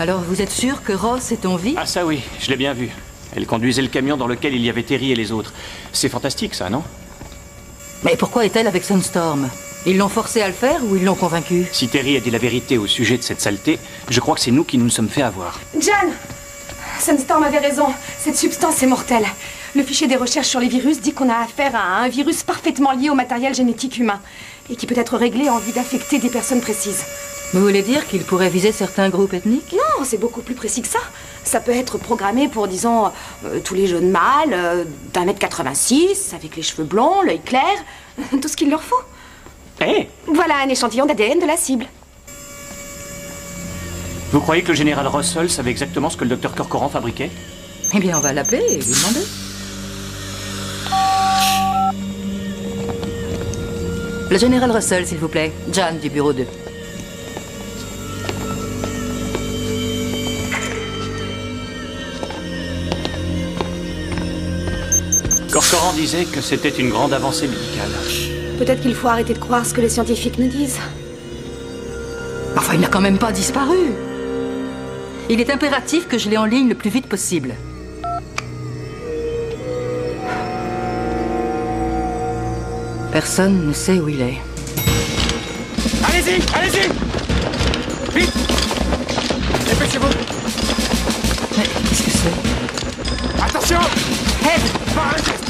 Alors vous êtes sûr que Ross est en vie? Ah ça oui, je l'ai bien vu. Elle conduisait le camion dans lequel il y avait Terry et les autres. C'est fantastique ça, non? Mais pourquoi est-elle avec Sunstorm? Ils l'ont forcée à le faire ou ils l'ont convaincue? Si Terry a dit la vérité au sujet de cette saleté, je crois que c'est nous qui nous sommes fait avoir. Jan! Sunstorm avait raison. Cette substance est mortelle. Le fichier des recherches sur les virus dit qu'on a affaire à un virus parfaitement lié au matériel génétique humain et qui peut être réglé en vue d'affecter des personnes précises. Vous voulez dire qu'il pourrait viser certains groupes ethniques? Non, c'est beaucoup plus précis que ça. Ça peut être programmé pour, disons, tous les jeunes mâles d'1m86, avec les cheveux blonds, l'œil clair, tout ce qu'il leur faut. Hé! Voilà un échantillon d'ADN de la cible. Vous croyez que le général Russell savait exactement ce que le docteur Corcoran fabriquait? Eh bien, on va l'appeler et lui demander. Le général Russell, s'il vous plaît. Jan, du bureau 2. Corcoran disait que c'était une grande avancée médicale. Peut-être qu'il faut arrêter de croire ce que les scientifiques nous disent. Enfin, il n'a quand même pas disparu. Il est impératif que je l'ai en ligne le plus vite possible. Personne ne sait où il est. Allez-y! Allez-y! Vite! Dépêchez-vous! Mais qu'est-ce que c'est? Attention! Ed! Pas un geste!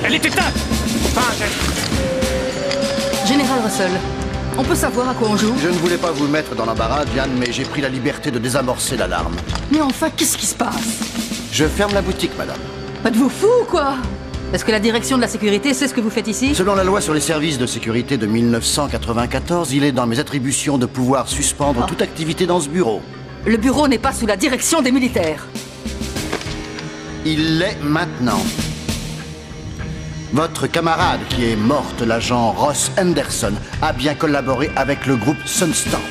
Elle est éteinte! Pas un geste! Général Russell, on peut savoir à quoi on joue? Je ne voulais pas vous mettre dans l'embarras, Diane, mais j'ai pris la liberté de désamorcer l'alarme. Mais enfin, qu'est-ce qui se passe? Je ferme la boutique, madame. Êtes-vous fou ou quoi? Est-ce que la direction de la sécurité sait ce que vous faites ici? Selon la loi sur les services de sécurité de 1994, il est dans mes attributions de pouvoir suspendre toute activité dans ce bureau. Le bureau n'est pas sous la direction des militaires. Il l'est maintenant. Votre camarade qui est morte, l'agent Ross Anderson, a bien collaboré avec le groupe Sunstorm.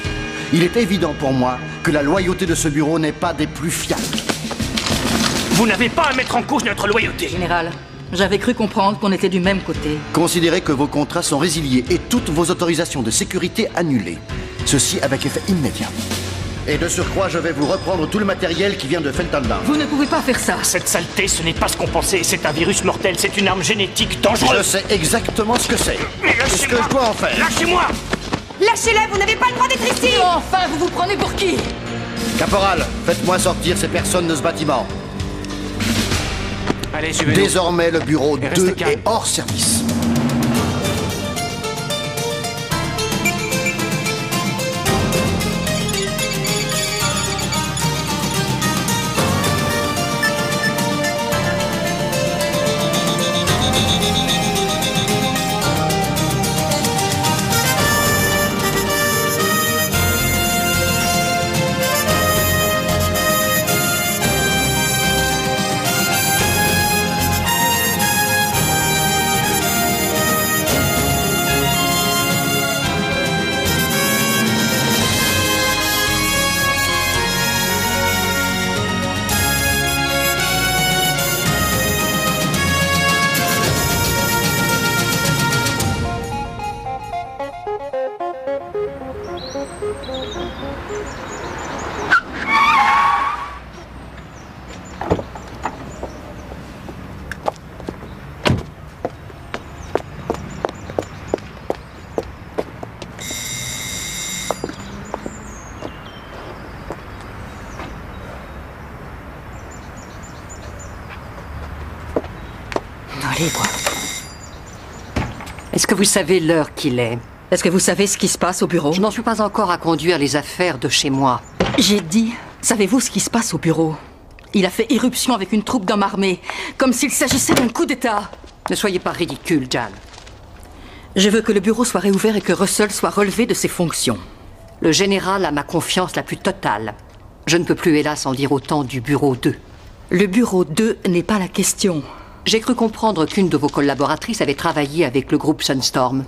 Il est évident pour moi que la loyauté de ce bureau n'est pas des plus fiables. Vous n'avez pas à mettre en cause notre loyauté! Général, j'avais cru comprendre qu'on était du même côté. Considérez que vos contrats sont résiliés et toutes vos autorisations de sécurité annulées. Ceci avec effet immédiat. Et de surcroît, je vais vous reprendre tout le matériel qui vient de Feltondown. Vous ne pouvez pas faire ça. Cette saleté, ce n'est pas ce qu'on pensait. C'est un virus mortel, c'est une arme génétique Je dangereuse. sais exactement ce que c'est. Mais Qu'est-ce que je dois en faire? Lâchez-moi! Lâchez-les, vous n'avez pas le droit d'être ici! Mais enfin, vous vous prenez pour qui? Caporal, faites-moi sortir ces personnes de ce bâtiment. Allez, suivez-nous. Désormais, le bureau Et restez 2 calme. est hors service. Allez, quoi. Est-ce que vous savez l'heure qu'il est? Est-ce que vous savez ce qui se passe au bureau? Je n'en suis pas encore à conduire les affaires de chez moi. J'ai dit, savez-vous ce qui se passe au bureau? Il a fait irruption avec une troupe d'hommes armés, comme s'il s'agissait d'un coup d'État. Ne soyez pas ridicule, Jan. Je veux que le bureau soit réouvert et que Russell soit relevé de ses fonctions. Le général a ma confiance la plus totale. Je ne peux plus, hélas, en dire autant du bureau 2. Le bureau 2 n'est pas la question. J'ai cru comprendre qu'une de vos collaboratrices avait travaillé avec le groupe Sunstorm.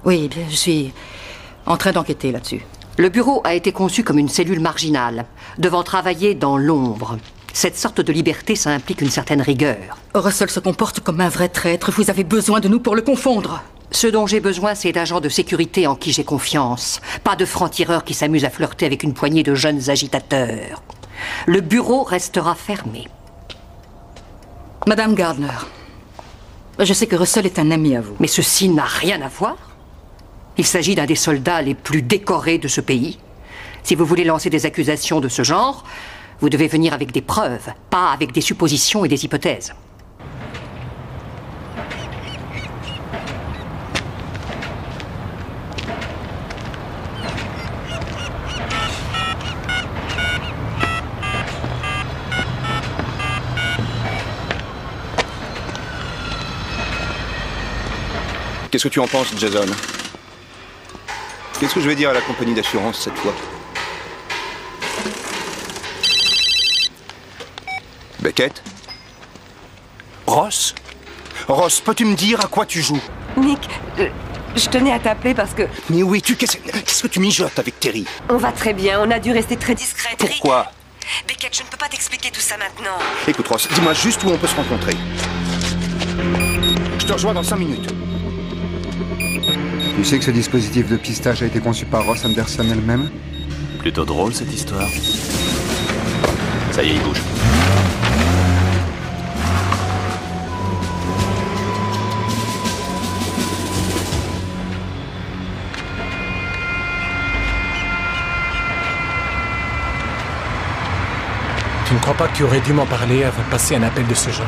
Oui, bien, je suis en train d'enquêter là-dessus. Le bureau a été conçu comme une cellule marginale, devant travailler dans l'ombre. Cette sorte de liberté, ça implique une certaine rigueur. Russell se comporte comme un vrai traître. Vous avez besoin de nous pour le confondre. Ce dont j'ai besoin, c'est d'agents de sécurité en qui j'ai confiance. Pas de francs-tireurs qui s'amusent à flirter avec une poignée de jeunes agitateurs. Le bureau restera fermé. Madame Gardner, je sais que Russell est un ami à vous. Mais ceci n'a rien à voir. Il s'agit d'un des soldats les plus décorés de ce pays. Si vous voulez lancer des accusations de ce genre, vous devez venir avec des preuves, pas avec des suppositions et des hypothèses. Qu'est-ce que tu en penses, Jason? Qu'est-ce que je vais dire à la compagnie d'assurance cette fois? Beckett? Ross? Ross, peux-tu me dire à quoi tu joues? Nick, je tenais à t'appeler parce que... Mais où es-tu? Qu'est-ce que tu mijotes avec Terry? On va très bien, on a dû rester très discret. Pourquoi? Beckett, je ne peux pas t'expliquer tout ça maintenant. Écoute, Ross, dis-moi juste où on peut se rencontrer. Je te rejoins dans 5 minutes. Tu sais que ce dispositif de pistage a été conçu par Ross Anderson elle-même? Plutôt drôle cette histoire. Ça y est, il bouge. Tu ne crois pas que tu aurais dû m'en parler avant de passer un appel de ce genre?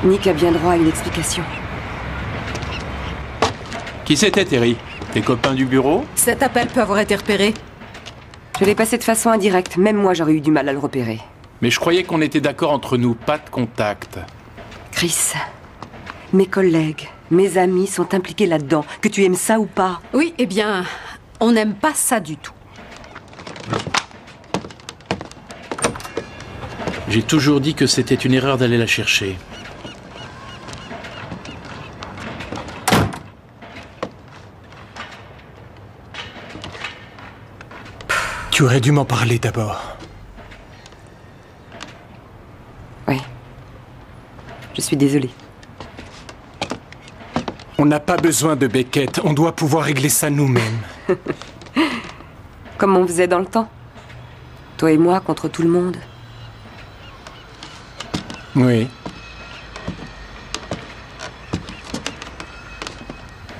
Nick a bien droit à une explication. Qui c'était, Terry? Tes copains du bureau? Cet appel peut avoir été repéré. Je l'ai passé de façon indirecte, même moi j'aurais eu du mal à le repérer. Mais je croyais qu'on était d'accord entre nous, pas de contact. Chris, mes collègues, mes amis sont impliqués là-dedans, que tu aimes ça ou pas. Oui, eh bien, on n'aime pas ça du tout. J'ai toujours dit que c'était une erreur d'aller la chercher. Tu aurais dû m'en parler d'abord. Oui. Je suis désolée. On n'a pas besoin de Beckett, on doit pouvoir régler ça nous-mêmes. Comme on faisait dans le temps. Toi et moi contre tout le monde. Oui.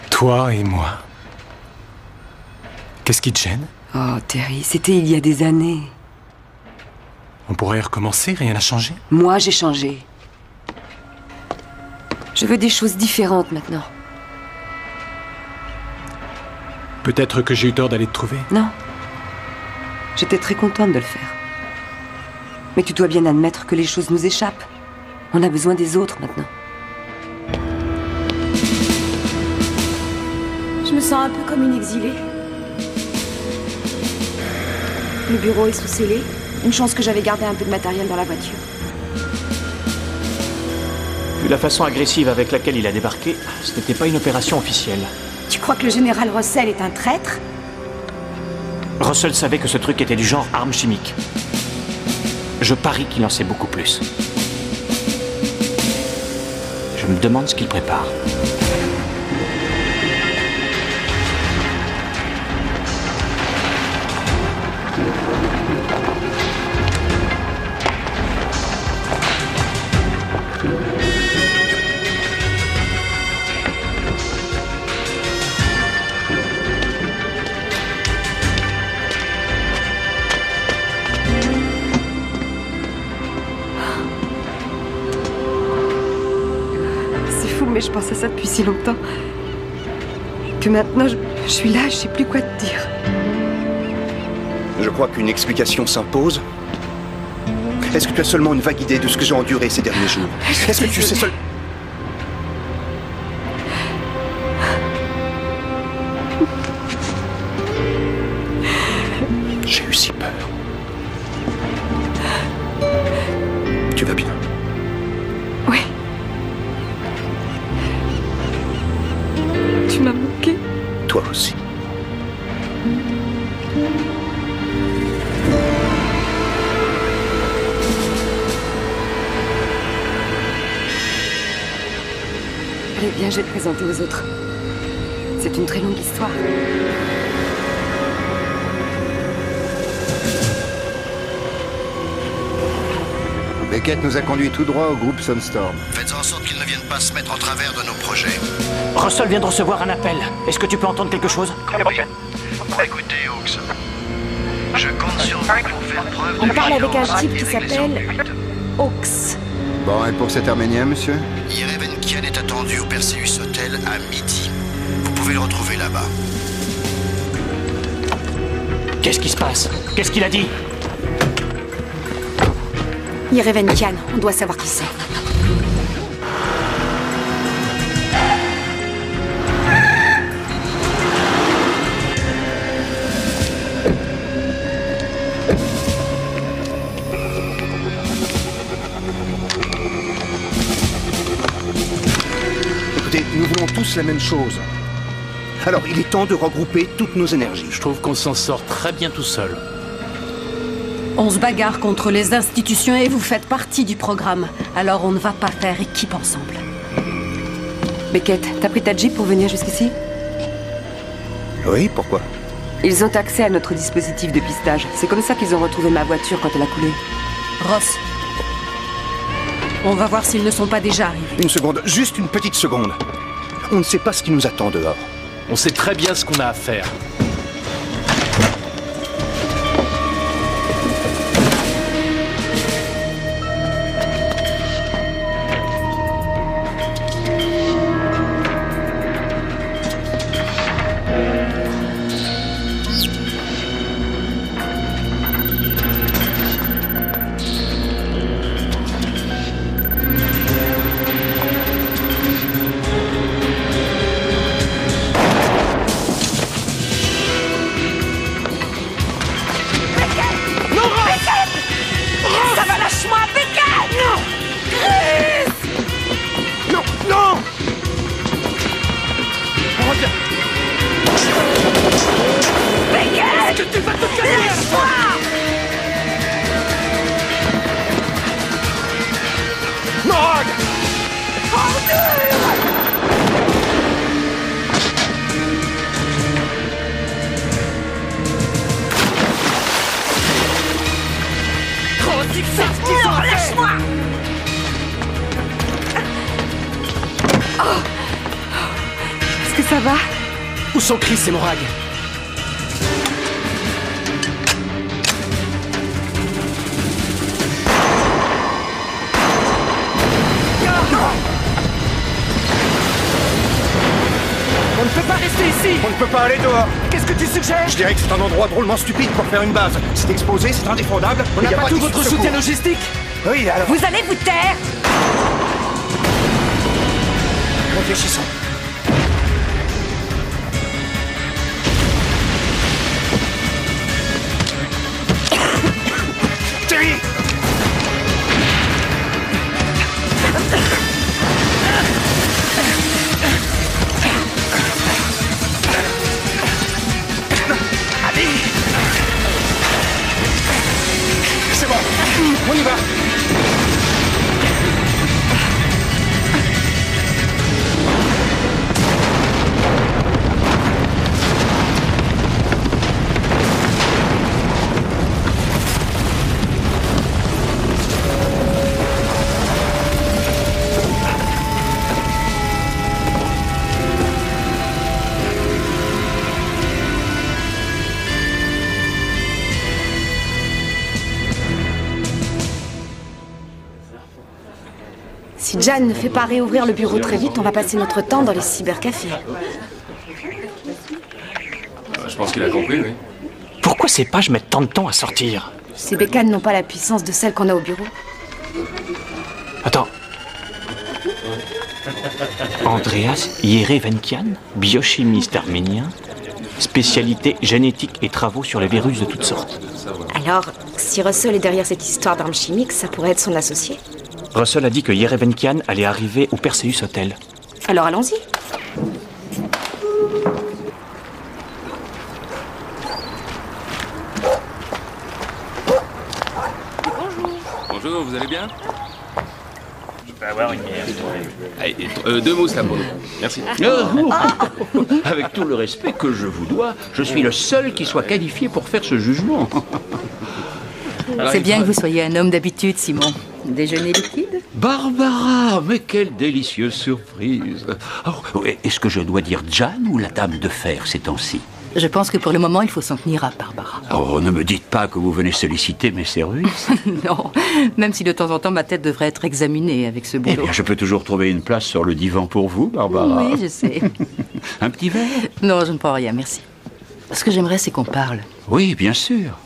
Toi et moi. Qu'est-ce qui te gêne? Oh, Terry, c'était il y a des années. On pourrait recommencer, rien n'a changé? Moi, j'ai changé. Je veux des choses différentes maintenant. Peut-être que j'ai eu tort d'aller te trouver. Non. J'étais très contente de le faire. Mais tu dois bien admettre que les choses nous échappent. On a besoin des autres maintenant. Je me sens un peu comme une exilée. Le bureau est sous scellé. Une chance que j'avais gardé un peu de matériel dans la voiture. Vu la façon agressive avec laquelle il a débarqué, ce n'était pas une opération officielle. Tu crois que le général Russell est un traître? Russell savait que ce truc était du genre arme chimique. Je parie qu'il en sait beaucoup plus. Je me demande ce qu'il prépare. Mais je pense à ça depuis si longtemps que maintenant je suis là, je sais plus quoi te dire. Je crois qu'une explication s'impose. Est-ce que tu as seulement une vague idée de ce que j'ai enduré ces derniers jours? Est-ce que tu sais seul... J'ai eu si peur. Tu vas bien? Oui. Tu m'as manqué. Toi aussi. bien, je vais te présenter aux autres. C'est une très longue histoire. Beckett nous a conduit tout droit au groupe Sunstorm. Faites en sorte qu'ils ne viennent pas se mettre en travers de nos projets. Russell vient de recevoir un appel. Est-ce que tu peux entendre quelque chose? Écoutez, Hawks. Je compte sur vous pour faire preuve de On parle avec un vigilance type et qui régler son s'appelle but. Hawks. Bon, et pour cet Arménien, monsieur? Yerevenkian est attendu au Perseus Hotel à midi. Vous pouvez le retrouver là-bas. Qu'est-ce qui se passe? Qu'est-ce qu'il a dit? Yerevenkian, on doit savoir qui c'est. Écoutez, nous voulons tous la même chose. Alors, il est temps de regrouper toutes nos énergies. Je trouve qu'on s'en sort très bien tout seul. On se bagarre contre les institutions et vous faites partie du programme. Alors on ne va pas faire équipe ensemble. Beckett, t'as pris ta Jeep pour venir jusqu'ici? Oui, pourquoi? Ils ont accès à notre dispositif de pistage. C'est comme ça qu'ils ont retrouvé ma voiture quand elle a coulé. Ross, on va voir s'ils ne sont pas déjà arrivés. Une seconde, juste une petite seconde. On ne sait pas ce qui nous attend dehors. On sait très bien ce qu'on a à faire. Est-ce que ça va? Où sont Chris et Morag? On ne peut pas rester ici. On ne peut pas aller dehors. Qu'est-ce que tu suggères? Je dirais que c'est un endroit drôlement stupide pour faire une base. C'est exposé, c'est indéfendable. On n'a pas tout votre soutien logistique? Oui, alors... Vous allez vous taire! Réfléchissons. Terry! Allez! C'est bon, on y va! Si Jan ne fait pas réouvrir le bureau très vite, on va passer notre temps dans les cybercafés. Je pense qu'il a compris, oui. Pourquoi ces pages mettent tant de temps à sortir? Ces bécanes n'ont pas la puissance de celles qu'on a au bureau. Attends. Andreas Yerevenkian, biochimiste arménien, spécialité génétique et travaux sur les virus de toutes sortes. Alors, si Russell est derrière cette histoire d'armes chimiques, ça pourrait être son associé. Russell a dit que Yerevenkian allait arriver au Perseus Hotel. Alors allons-y. Bonjour, vous allez bien? peut avoir une bière. Allez, 2 mousses là pour nous. Merci. Avec tout le respect que je vous dois, je suis le seul qui soit qualifié pour faire ce jugement. C'est bien que vous soyez un homme d'habitude, Simon. Déjeuner liquide? Barbara, mais quelle délicieuse surprise. Oh, est-ce que je dois dire Jeanne ou la dame de fer ces temps-ci? Je pense que pour le moment, il faut s'en tenir à Barbara. Oh, ne me dites pas que vous venez solliciter mes services. Non, même si de temps en temps ma tête devrait être examinée avec ce boulot. Eh bien, je peux toujours trouver une place sur le divan pour vous, Barbara. Oui, je sais. Un petit verre? Non, je ne prends rien, merci. Ce que j'aimerais, c'est qu'on parle. Oui, bien sûr.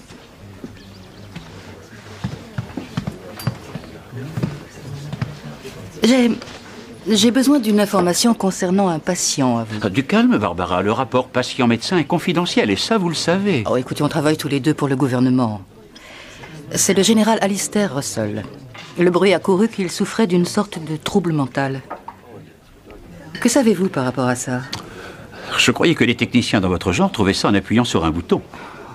J'ai besoin d'une information concernant un patient à vous. Du calme, Barbara. Le rapport patient-médecin est confidentiel, et ça, vous le savez. Oh, écoutez, on travaille tous les deux pour le gouvernement. C'est le général Alistair Russell. Le bruit a couru qu'il souffrait d'une sorte de trouble mental. Que savez-vous par rapport à ça? Je croyais que les techniciens dans votre genre trouvaient ça en appuyant sur un bouton.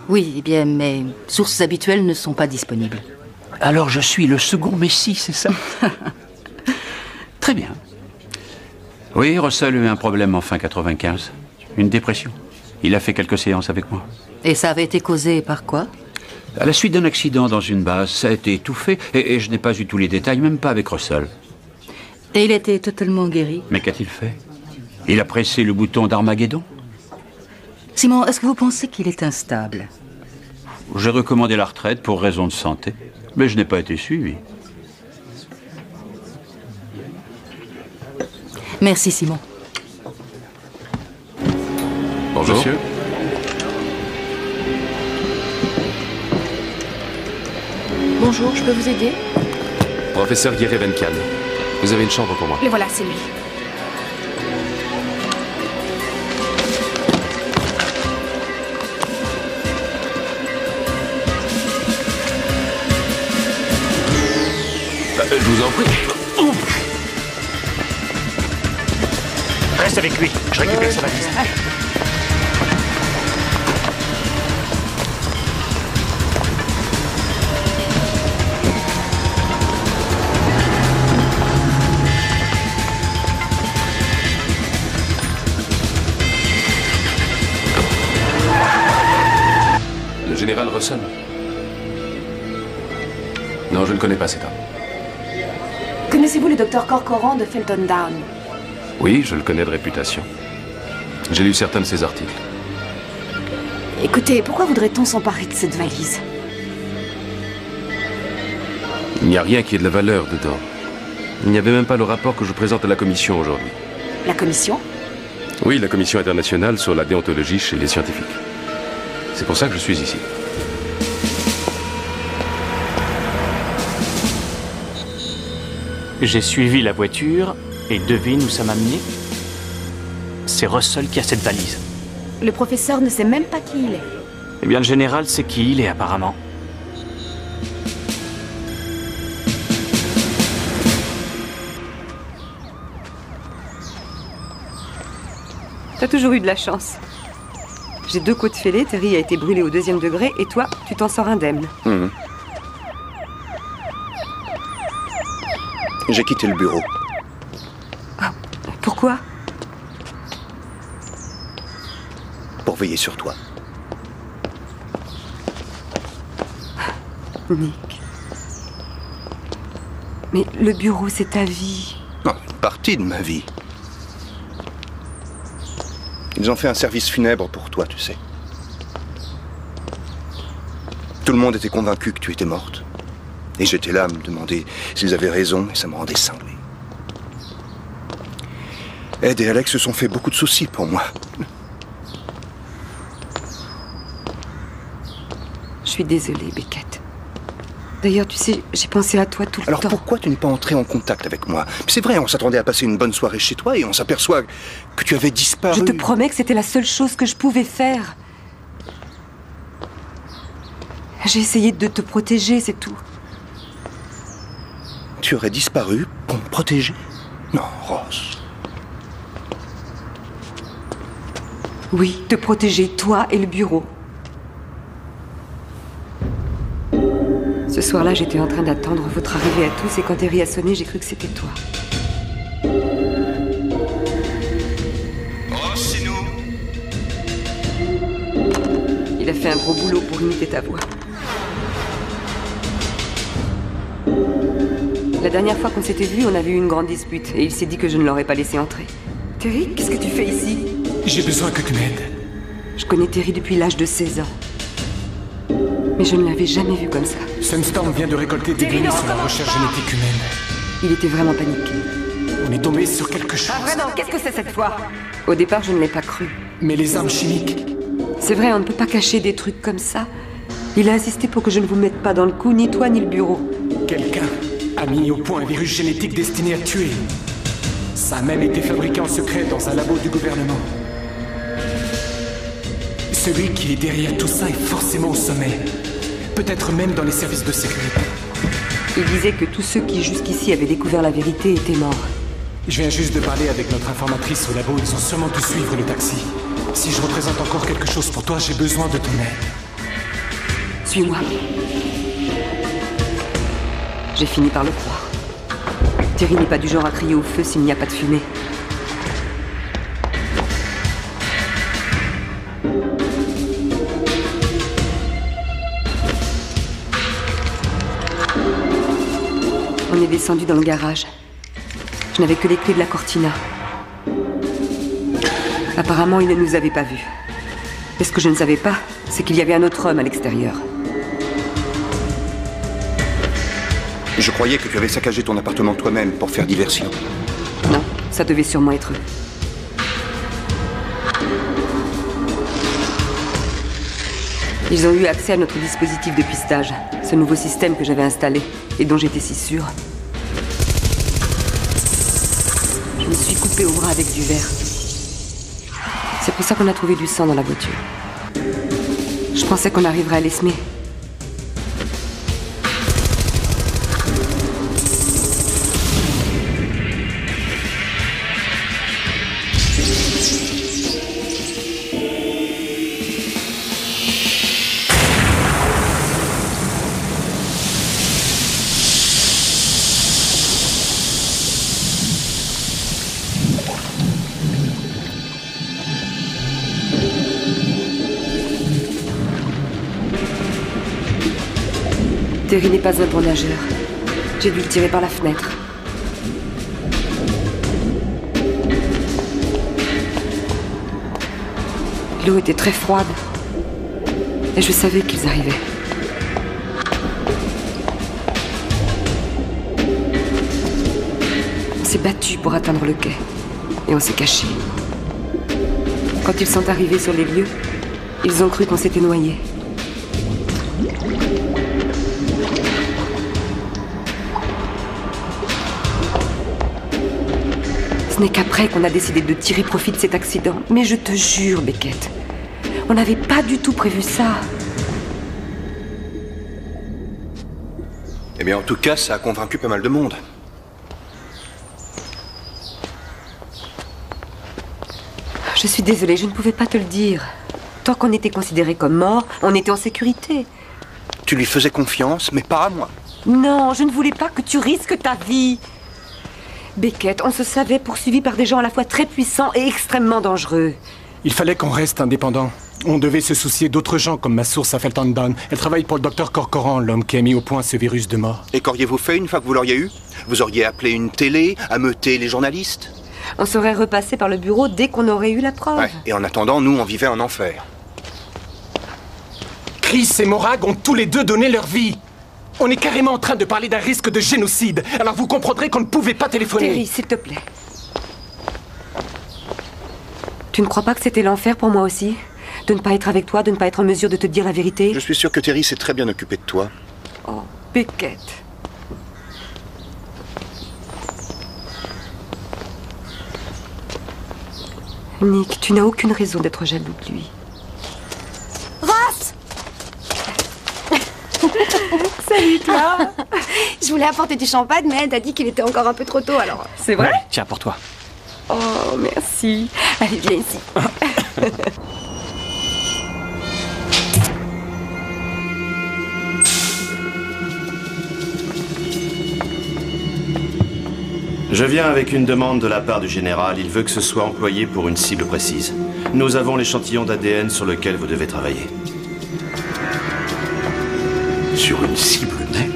Oui, eh bien, mes sources habituelles ne sont pas disponibles. Alors je suis le second Messie, c'est ça? Très bien. Oui, Russell a eu un problème en fin 95. Une dépression. Il a fait quelques séances avec moi. Et ça avait été causé par quoi? À la suite d'un accident dans une base, ça a été étouffé, et je n'ai pas eu tous les détails, même pas avec Russell. Et il était totalement guéri? Mais qu'a-t-il fait? Il a pressé le bouton d'Armageddon? Simon, est-ce que vous pensez qu'il est instable? J'ai recommandé la retraite pour raison de santé, mais je n'ai pas été suivi. Merci, Simon. Bonjour. Monsieur. Bonjour, je peux vous aider? Professeur Guéret Vencan. Vous avez une chambre pour moi. Le voilà, c'est lui. Je vous en prie. Reste avec lui, je récupère sa valise. Le général Russell? Non, je ne connais pas cet homme. Connaissez-vous le docteur Corcoran de Felton Down? Oui, je le connais de réputation. J'ai lu certains de ses articles. Écoutez, pourquoi voudrait-on s'emparer de cette valise? Il n'y a rien qui ait de la valeur dedans. Il n'y avait même pas le rapport que je présente à la commission aujourd'hui. La commission? Oui, la commission internationale sur la déontologie chez les scientifiques. C'est pour ça que je suis ici. J'ai suivi la voiture et devine où ça m'a mené? C'est Russell qui a cette valise. Le professeur ne sait même pas qui il est. Eh bien, le général sait qui il est, apparemment. T'as toujours eu de la chance. J'ai 2 côtes fêlées, Terry a été brûlé au 2e degré, et toi, tu t'en sors indemne. J'ai quitté le bureau. Ah, pourquoi? Pour veiller sur toi. Nick. Mais le bureau, c'est ta vie. Non, une partie de ma vie. Ils ont fait un service funèbre pour toi, tu sais. Tout le monde était convaincu que tu étais morte. Et j'étais là à me demander s'ils avaient raison, et ça me rendait cinglé. Ed et Alex se sont fait beaucoup de soucis pour moi. Je suis désolée, Beckett. D'ailleurs, tu sais, j'ai pensé à toi tout le temps. Alors pourquoi tu n'es pas entré en contact avec moi? C'est vrai, on s'attendait à passer une bonne soirée chez toi et on s'aperçoit que tu avais disparu. Je te promets que c'était la seule chose que je pouvais faire. J'ai essayé de te protéger, c'est tout. Tu aurais disparu pour me protéger? Non, Ross. Oui, te protéger, toi et le bureau. Ce soir-là, j'étais en train d'attendre votre arrivée à tous et quand Terry a sonné, j'ai cru que c'était toi. Oh, c'est nous. Il a fait un gros boulot pour imiter ta voix. La dernière fois qu'on s'était vus, on avait eu une grande dispute et il s'est dit que je ne l'aurais pas laissé entrer. Terry, qu'est-ce que tu fais ici? J'ai besoin que tu m'aides. Je connais Terry depuis l'âge de 16 ans. Mais je ne l'avais jamais vu comme ça. Sunstorm vient de récolter des données sur la recherche génétique humaine. Il était vraiment paniqué. On est tombé sur quelque chose. Ah vraiment, qu'est-ce que c'est cette fois? Au départ, je ne l'ai pas cru. Mais les armes chimiques... C'est vrai, on ne peut pas cacher des trucs comme ça. Il a insisté pour que je ne vous mette pas dans le coup, ni toi ni le bureau. Quelqu'un a mis au point un virus génétique destiné à tuer. Ça a même été fabriqué en secret dans un labo du gouvernement. Celui qui est derrière tout ça est forcément au sommet. Peut-être même dans les services de sécurité. Il disait que tous ceux qui jusqu'ici avaient découvert la vérité étaient morts. Je viens juste de parler avec notre informatrice au labo. Ils ont sûrement dû suivre le taxi. Si je représente encore quelque chose pour toi, j'ai besoin de ton aide. Suis-moi. J'ai fini par le croire. Terry n'est pas du genre à crier au feu s'il n'y a pas de fumée. On est descendu dans le garage. Je n'avais que les clés de la Cortina. Apparemment, il ne nous avait pas vus. Et ce que je ne savais pas, c'est qu'il y avait un autre homme à l'extérieur. Je croyais que tu avais saccagé ton appartement toi-même pour faire diversion. Non, ça devait sûrement être eux. Ils ont eu accès à notre dispositif de pistage, ce nouveau système que j'avais installé et dont j'étais si sûre. Je me suis coupée au bras avec du verre. C'est pour ça qu'on a trouvé du sang dans la voiture. Je pensais qu'on arriverait à les semer. Terry n'est pas un bon nageur. J'ai dû le tirer par la fenêtre. L'eau était très froide. Et je savais qu'ils arrivaient. On s'est battu pour atteindre le quai. Et on s'est caché. Quand ils sont arrivés sur les lieux, ils ont cru qu'on s'était noyés. Ce n'est qu'après qu'on a décidé de tirer profit de cet accident. Mais je te jure, Beckett, on n'avait pas du tout prévu ça. Eh bien, en tout cas, ça a convaincu pas mal de monde. Je suis désolée, je ne pouvais pas te le dire. Tant qu'on était considérés comme morts, on était en sécurité. Tu lui faisais confiance, mais pas à moi. Non, je ne voulais pas que tu risques ta vie. Beckett, on se savait poursuivi par des gens à la fois très puissants et extrêmement dangereux. Il fallait qu'on reste indépendant. On devait se soucier d'autres gens comme ma source à Felton Down. Elle travaille pour le docteur Corcoran, l'homme qui a mis au point ce virus de mort. Et qu'auriez-vous fait une fois que vous l'auriez eu? Vous auriez appelé une télé, ameuté les journalistes? On serait repassé par le bureau dès qu'on aurait eu la preuve. Ouais, et en attendant, nous, on vivait en enfer. Chris et Morag ont tous les deux donné leur vie. On est carrément en train de parler d'un risque de génocide. Alors vous comprendrez qu'on ne pouvait pas téléphoner. Terry, s'il te plaît. Tu ne crois pas que c'était l'enfer pour moi aussi? De ne pas être avec toi, de ne pas être en mesure de te dire la vérité? Je suis sûr que Terry s'est très bien occupé de toi. Oh, Beckett. Nick, tu n'as aucune raison d'être jaloux de lui. Ross! Salut, toi. Je voulais apporter du champagne, mais elle a dit qu'il était encore un peu trop tôt, alors... C'est vrai? Ouais, tiens, pour toi. Oh, merci. Allez, viens ici. Je viens avec une demande de la part du général. Il veut que ce soit employé pour une cible précise. Nous avons l'échantillon d'ADN sur lequel vous devez travailler. Sur une cible même?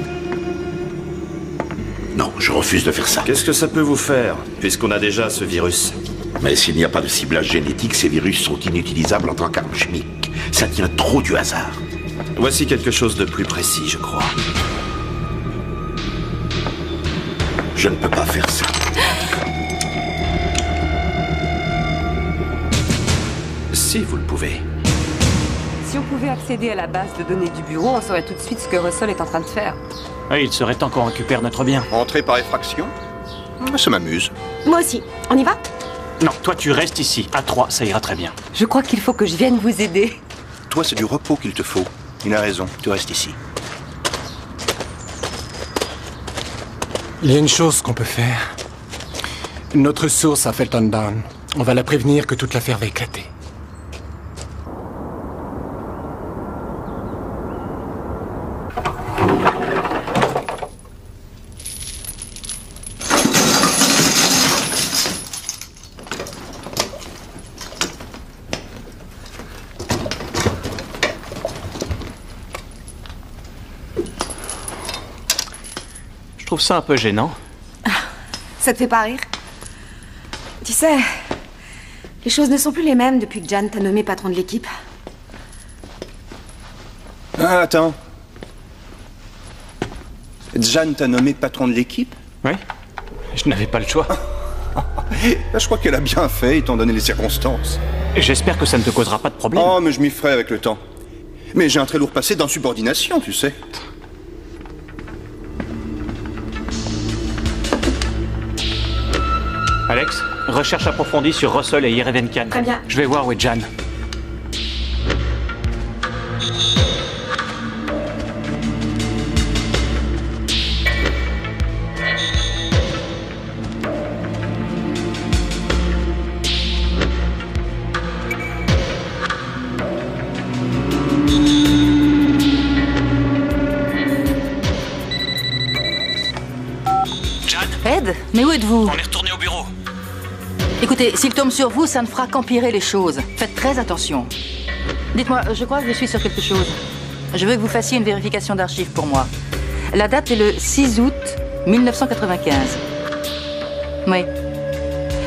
Non, je refuse de faire ça. Qu'est-ce que ça peut vous faire, puisqu'on a déjà ce virus? Mais s'il n'y a pas de ciblage génétique, ces virus sont inutilisables en tant qu'arme chimique. Ça tient trop du hasard. Voici quelque chose de plus précis, je crois. Je ne peux pas faire ça. Si vous le pouvez. Si on pouvait accéder à la base de données du bureau, on saurait tout de suite ce que Russell est en train de faire. Oui, il serait temps qu'on récupère notre bien. Entrer par effraction? Ça m'amuse. Moi aussi. On y va? Non, toi tu restes ici. À 3, ça ira très bien. Je crois qu'il faut que je vienne vous aider. Toi, c'est du repos qu'il te faut. Il a raison, tu restes ici. Il y a une chose qu'on peut faire. Notre source à Felton Down. On va la prévenir que toute l'affaire va éclater. Je trouve ça un peu gênant. Ça te fait pas rire? Tu sais, les choses ne sont plus les mêmes depuis que Jan t'a nommé patron de l'équipe. Ah, attends. Jan t'a nommé patron de l'équipe? Oui. Je n'avais pas le choix. Je crois qu'elle a bien fait, étant donné les circonstances. J'espère que ça ne te causera pas de problème. Oh, mais je m'y ferai avec le temps. Mais j'ai un très lourd passé d'insubordination, tu sais. Alex, recherche approfondie sur Russell et Yerevankian. Très bien. Je vais voir où est Jan. Ed, mais où êtes-vous? On est retourné au bureau. Écoutez, s'il tombe sur vous, ça ne fera qu'empirer les choses. Faites très attention. Dites-moi, je crois que je suis sur quelque chose. Je veux que vous fassiez une vérification d'archives pour moi. La date est le 6 août 1995. Oui.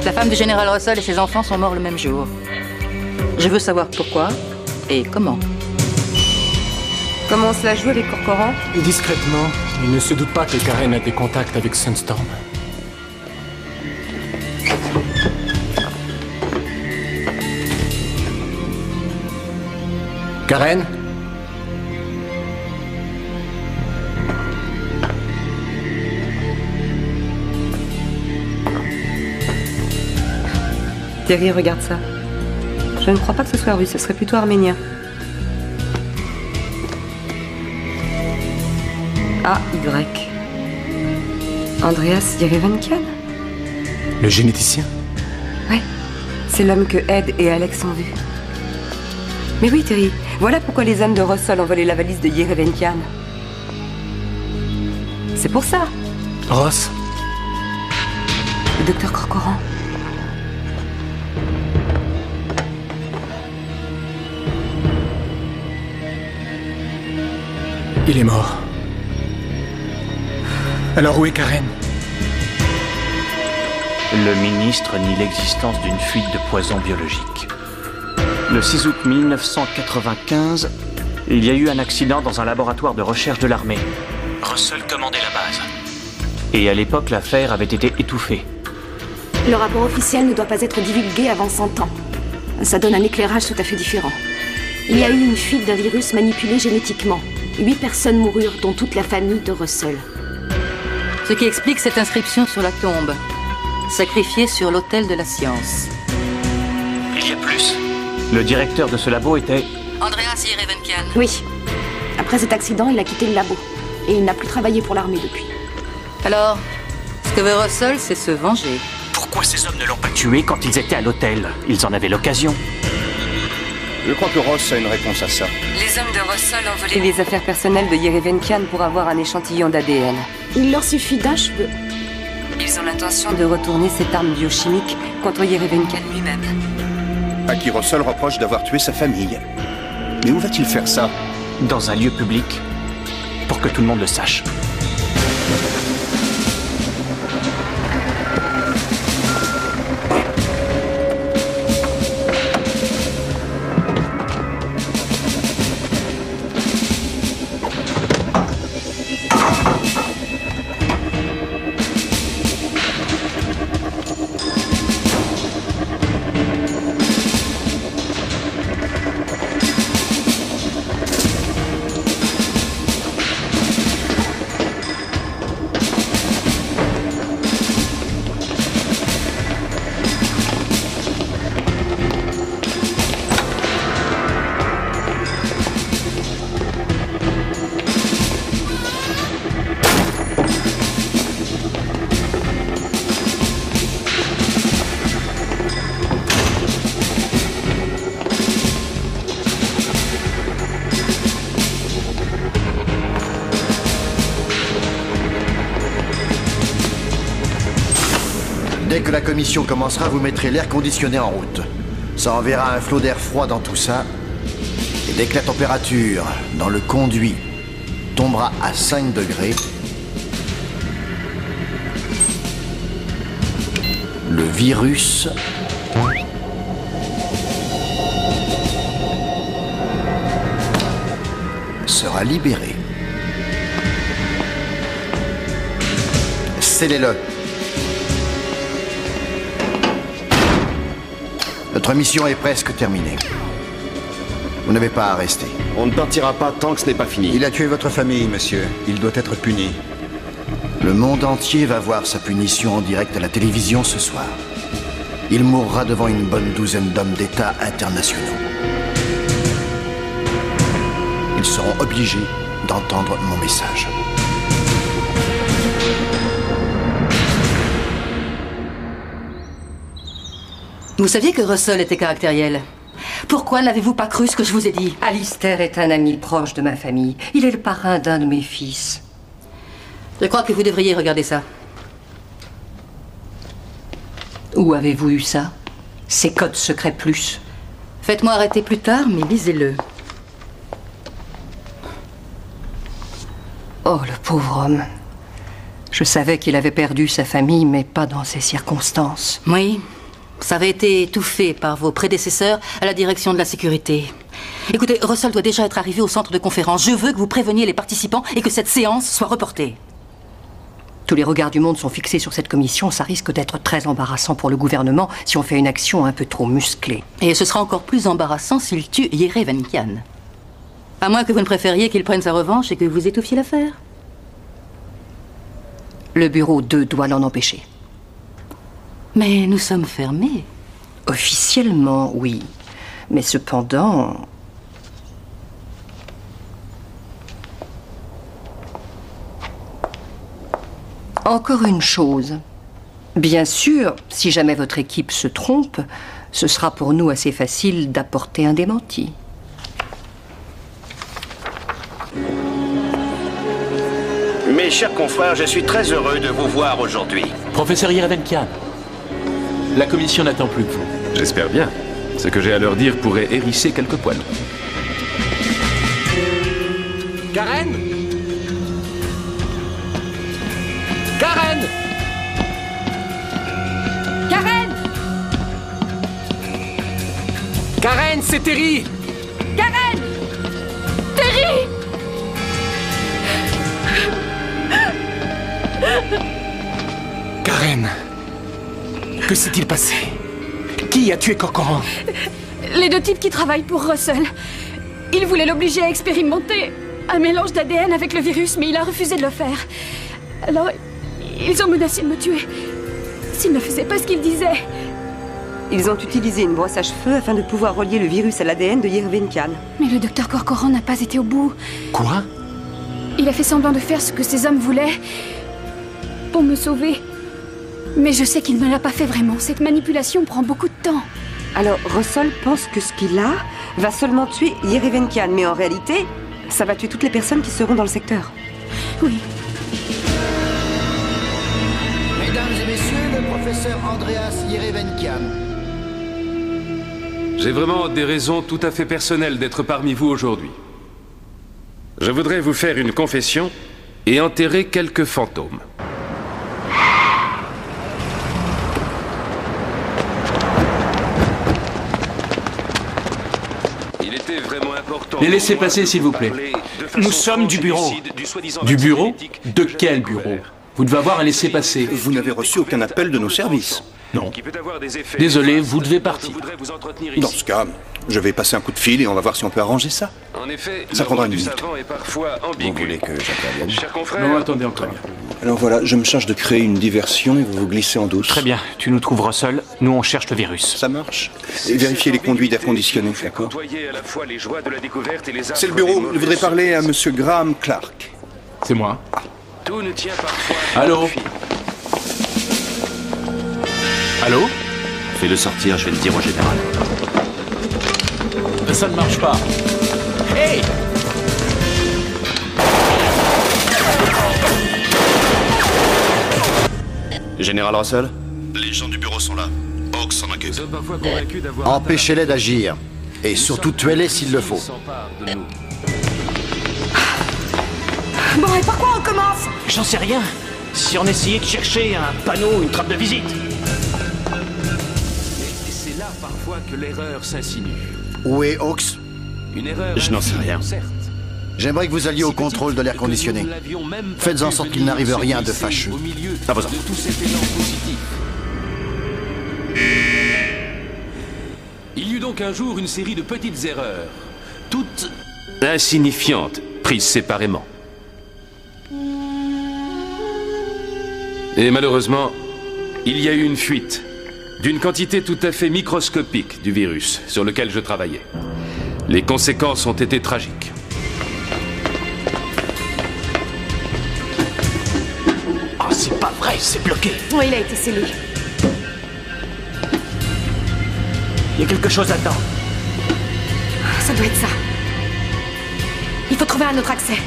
La femme du général Russell et ses enfants sont morts le même jour. Je veux savoir pourquoi et comment. Comment on se la joue avec Corcoran? Discrètement. Il ne se doute pas que Karen a des contacts avec Sunstorm. Karen? Terry, regarde ça. Je ne crois pas que ce soit russe, ce serait plutôt arménien. A.Y. Andreas Yerevankian? Le généticien? Ouais, c'est l'homme que Ed et Alex ont vu. Mais oui, Terry, voilà pourquoi les hommes de Russell ont volé la valise de Yerevankian. C'est pour ça. Ross? Le docteur Corcoran. Il est mort. Alors où est Karen? Le ministre nie l'existence d'une fuite de poison biologique. Le 6 août 1995, il y a eu un accident dans un laboratoire de recherche de l'armée. Russell commandait la base. Et à l'époque, l'affaire avait été étouffée. Le rapport officiel ne doit pas être divulgué avant 100 ans. Ça donne un éclairage tout à fait différent. Il y a eu une fuite d'un virus manipulé génétiquement. 8 personnes moururent, dont toute la famille de Russell. Ce qui explique cette inscription sur la tombe. Sacrifié sur l'autel de la science. Il y a plus. Le directeur de ce labo était... Andreas Yerevankian. Oui. Après cet accident, il a quitté le labo. Et il n'a plus travaillé pour l'armée depuis. Alors, ce que veut Russell, c'est se venger. Pourquoi ces hommes ne l'ont pas tué quand ils étaient à l'hôtel? Ils en avaient l'occasion. Je crois que Ross a une réponse à ça. Les hommes de Russell ont volé les affaires personnelles de Yerevankian pour avoir un échantillon d'ADN. Il leur suffit d'un cheveu. Ils ont l'intention de retourner cette arme biochimique contre Yerevenkan lui-même. À qui Russell reproche d'avoir tué sa famille. Mais où va-t-il faire ça? Dans un lieu public, pour que tout le monde le sache. Dès que la commission commencera, vous mettrez l'air conditionné en route. Ça enverra un flot d'air froid dans tout ça. Et dès que la température dans le conduit tombera à 5 degrés, le virus sera libéré. Scellez-le. Notre mission est presque terminée. Vous n'avez pas à rester. On ne partira pas tant que ce n'est pas fini. Il a tué votre famille, monsieur. Il doit être puni. Le monde entier va voir sa punition en direct à la télévision ce soir. Il mourra devant une bonne douzaine d'hommes d'État internationaux. Ils seront obligés d'entendre mon message. Vous saviez que Russell était caractériel. Pourquoi n'avez-vous pas cru ce que je vous ai dit? Alistair est un ami proche de ma famille. Il est le parrain d'un de mes fils. Je crois que vous devriez regarder ça. Où avez-vous eu ça? Ces codes secrets plus. Faites-moi arrêter plus tard, mais lisez-le. Oh, le pauvre homme. Je savais qu'il avait perdu sa famille, mais pas dans ces circonstances. Oui. Ça avait été étouffé par vos prédécesseurs à la direction de la sécurité. Écoutez, Russell doit déjà être arrivé au centre de conférence. Je veux que vous préveniez les participants et que cette séance soit reportée. Tous les regards du monde sont fixés sur cette commission. Ça risque d'être très embarrassant pour le gouvernement si on fait une action un peu trop musclée. Et ce sera encore plus embarrassant s'il tue Yerevenkan. À moins que vous ne préfériez qu'il prenne sa revanche et que vous étouffiez l'affaire. Le bureau 2 doit l'en empêcher. Mais nous sommes fermés. Officiellement, oui. Mais cependant... Encore une chose. Bien sûr, si jamais votre équipe se trompe, ce sera pour nous assez facile d'apporter un démenti. Mes chers confrères, je suis très heureux de vous voir aujourd'hui. Professeur Yerevenkan, la commission n'attend plus que vous. J'espère bien. Ce que j'ai à leur dire pourrait hérisser quelques poils. Karen Karen Karen Karen, c'est Terry! Karen Terry Karen, que s'est-il passé? Qui a tué Corcoran? Les deux types qui travaillent pour Russell. Ils voulaient l'obliger à expérimenter un mélange d'ADN avec le virus, mais il a refusé de le faire. Alors, ils ont menacé de me tuer s'il ne faisait pas ce qu'ils disaient. Ils ont utilisé une brosse à cheveux afin de pouvoir relier le virus à l'ADN de Yerevenkan. Mais le docteur Corcoran n'a pas été au bout. Quoi? Il a fait semblant de faire ce que ces hommes voulaient pour me sauver. Mais je sais qu'il ne l'a pas fait vraiment. Cette manipulation prend beaucoup de temps. Alors, Russell pense que ce qu'il a va seulement tuer Yerevenkan, mais en réalité, ça va tuer toutes les personnes qui seront dans le secteur. Oui. Mesdames et messieurs, le professeur Andreas Yerevenkian. J'ai vraiment des raisons tout à fait personnelles d'être parmi vous aujourd'hui. Je voudrais vous faire une confession et enterrer quelques fantômes. Il était vraiment important... Les laissez passer, s'il vous plaît. Nous sommes du bureau. Du bureau? De quel bureau? Vous devez avoir un laissez-passer. Vous n'avez reçu aucun appel de nos services. Non. Désolé, vous devez partir. Dans ce cas, je vais passer un coup de fil et on va voir si on peut arranger ça. En effet, ça prendra une minute. Vous voulez que j'intervienne? Non, attendez encore. Alors voilà, je me charge de créer une diversion et vous vous glissez en douce. Très bien, tu nous trouves Russell, nous on cherche le virus. Ça marche. Et vérifiez les conduits d'air conditionné, d'accord? C'est le bureau, je voudrais parler à monsieur Graham Clark. C'est moi. Tout ne tient parfois... Allô? Allô? Fais-le sortir, je vais le dire au général. Ça ne marche pas. Hey! Général Russell? Les gens du bureau sont là. Hawks s'en occupe. Empêchez-les d'agir. Et surtout tuez-les s'il le faut. Bon, et par quoi on commence? J'en sais rien. Si on essayait de chercher un panneau, une trappe de visite. Et c'est là parfois que l'erreur s'insinue. Où est Hawks? Une erreur... Je n'en sais rien. J'aimerais que vous alliez au contrôle de l'air conditionné. Faites en sorte qu'il n'arrive rien de fâcheux. À vos ordres. Il y eut donc un jour une série de petites erreurs, toutes insignifiantes, prises séparément. Et malheureusement, il y a eu une fuite d'une quantité tout à fait microscopique du virus sur lequel je travaillais. Les conséquences ont été tragiques. Oh, c'est pas vrai, c'est bloqué. Oui, il a été scellé. Il y a quelque chose là-dedans. Ça doit être ça. Il faut trouver un autre accès.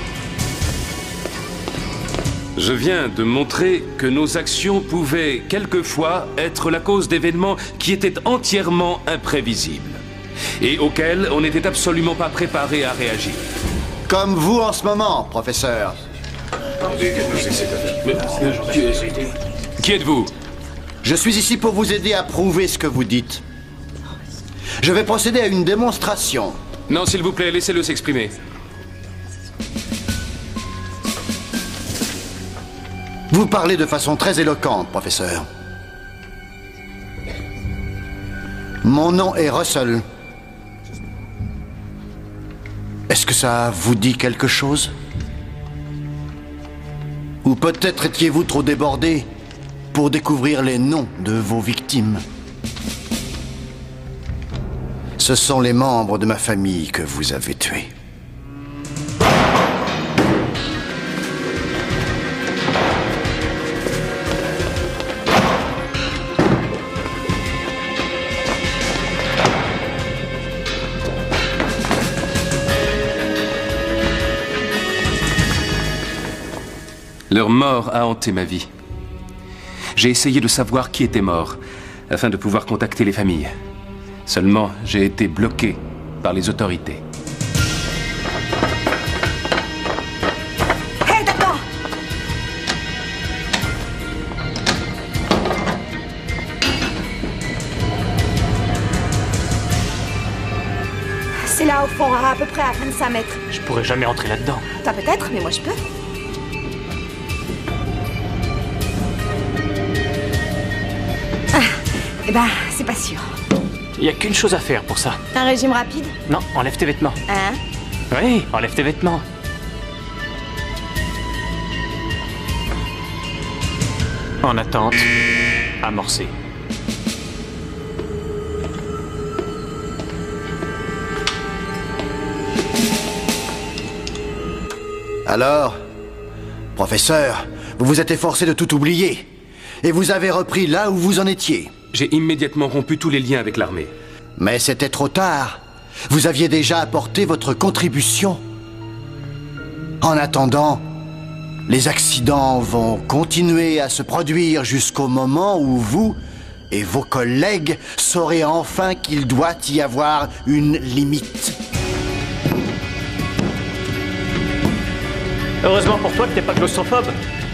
Je viens de montrer que nos actions pouvaient quelquefois être la cause d'événements qui étaient entièrement imprévisibles et auxquels on n'était absolument pas préparé à réagir. Comme vous en ce moment, professeur. Qui êtes-vous? Je suis ici pour vous aider à prouver ce que vous dites. Je vais procéder à une démonstration. Non, s'il vous plaît, laissez-le s'exprimer. Vous parlez de façon très éloquente, professeur. Mon nom est Russell. Est-ce que ça vous dit quelque chose? Ou peut-être étiez-vous trop débordé pour découvrir les noms de vos victimes? Ce sont les membres de ma famille que vous avez tués. Leur mort a hanté ma vie. J'ai essayé de savoir qui était mort, afin de pouvoir contacter les familles. Seulement, j'ai été bloqué par les autorités. Hé, d'accord! C'est là au fond, à peu près à 25 mètres. Je pourrais jamais entrer là-dedans. Toi peut-être, mais moi je peux. Eh ben, c'est pas sûr. Il y a qu'une chose à faire pour ça. Un régime rapide? Non, enlève tes vêtements. Hein? Oui, enlève tes vêtements. En attente, amorcé. Alors, professeur, vous vous êtes efforcé de tout oublier. Et vous avez repris là où vous en étiez. J'ai immédiatement rompu tous les liens avec l'armée. Mais c'était trop tard. Vous aviez déjà apporté votre contribution. En attendant, Les accidents vont continuer à se produire jusqu'au moment où vous et vos collègues saurez enfin qu'il doit y avoir une limite. Heureusement pour toi que t'es pas claustrophobe.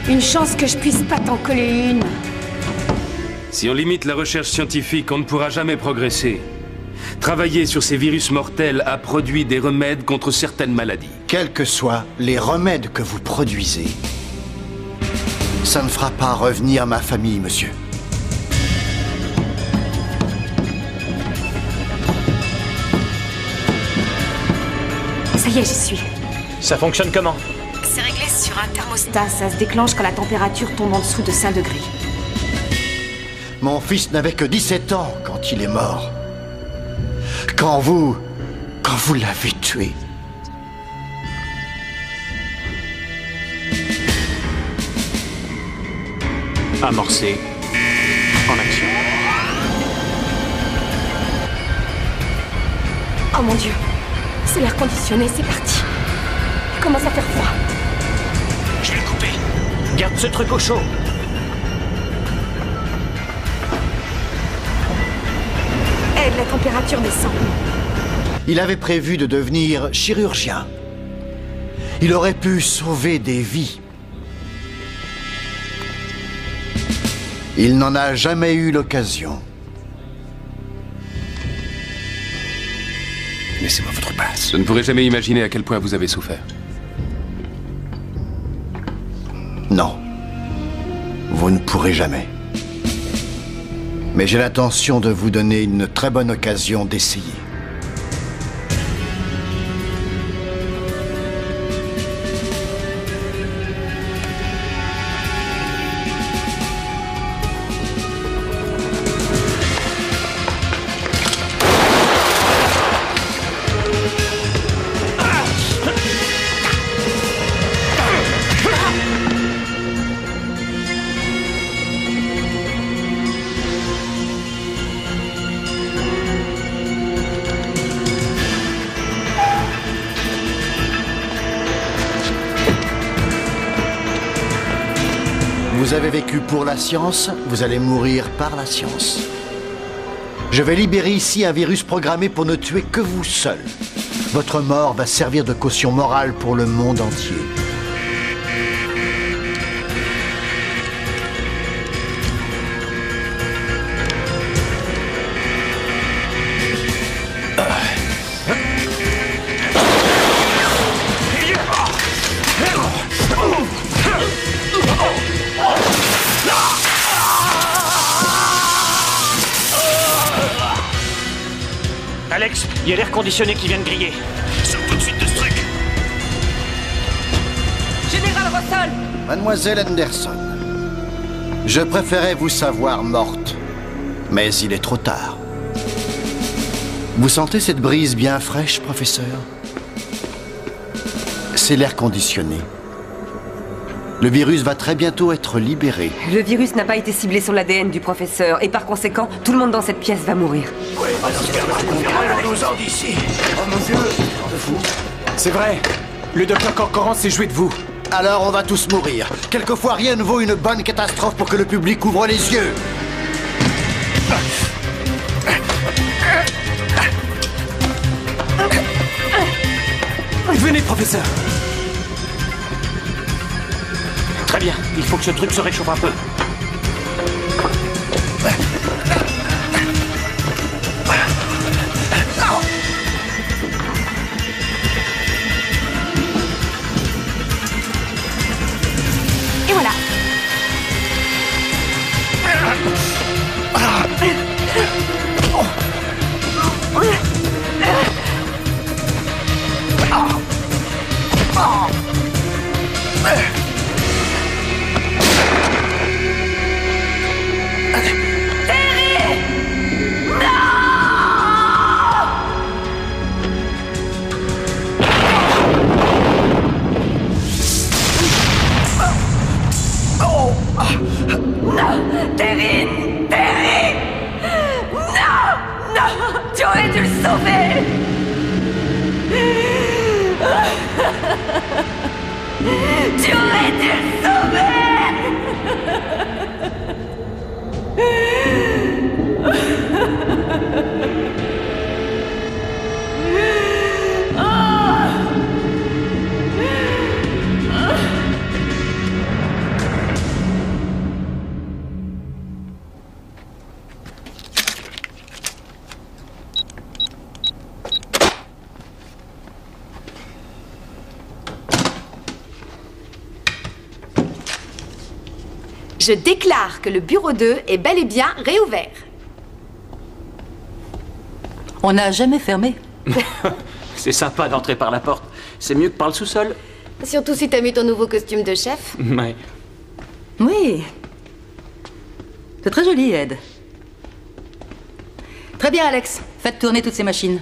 Une chance que je puisse pas t'en coller une. Si on limite la recherche scientifique, on ne pourra jamais progresser. Travailler sur ces virus mortels a produit des remèdes contre certaines maladies. Quels que soient les remèdes que vous produisez, ça ne fera pas revenir ma famille, monsieur. Ça y est, j'y suis. Ça fonctionne comment? C'est réglé sur un thermostat. Ça se déclenche quand la température tombe en dessous de 5 degrés. Mon fils n'avait que 17 ans quand il est mort. Quand vous l'avez tué. Amorcé. En action. Oh mon Dieu. C'est l'air conditionné, c'est parti. Il commence à faire froid. Je vais le couper. Garde ce truc au chaud. Aide, la température descend. Il avait prévu de devenir chirurgien. Il aurait pu sauver des vies. Il n'en a jamais eu l'occasion. Laissez-moi votre passe. Je ne pourrais jamais imaginer à quel point vous avez souffert. Non. Vous ne pourrez jamais. Mais j'ai l'intention de vous donner une très bonne occasion d'essayer. Vous avez vécu pour la science, vous allez mourir par la science. Je vais libérer ici un virus programmé pour ne tuer que vous seul. Votre mort va servir de caution morale pour le monde entier. Alex, il y a l'air conditionné qui vient de griller. Sors tout de suite de ce truc. Général Russell! Mademoiselle Anderson, je préférais vous savoir morte, mais il est trop tard. Vous sentez cette brise bien fraîche, professeur? C'est l'air conditionné. Le virus va très bientôt être libéré. Le virus n'a pas été ciblé sur l'ADN du professeur, et par conséquent, tout le monde dans cette pièce va mourir. Allons-en d'ici. Oh mon Dieu, de fou. C'est vrai. Le docteur Corcoran s'est joué de vous. Alors on va tous mourir. Quelquefois, rien ne vaut une bonne catastrophe pour que le public ouvre les yeux. Venez, professeur. Très bien, il faut que ce truc se réchauffe un peu. Et voilà. Terry! Terry! Non! Non! Tu aurais dû le sauver! Tu aurais dû le sauver. Je déclare que le bureau 2 est bel et bien réouvert. On n'a jamais fermé. C'est sympa d'entrer par la porte. C'est mieux que par le sous-sol. Surtout si t'as mis ton nouveau costume de chef. Ouais. Oui. C'est très joli, Ed. Très bien, Alex. Faites tourner toutes ces machines.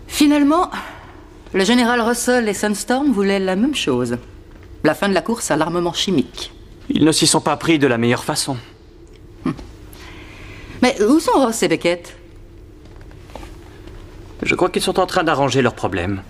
Finalement, le général Russell et Sunstorm voulaient la même chose. La fin de la course à l'armement chimique. Ils ne s'y sont pas pris de la meilleure façon. Mais où sont Ross et Beckett? Je crois qu'ils sont en train d'arranger leurs problèmes.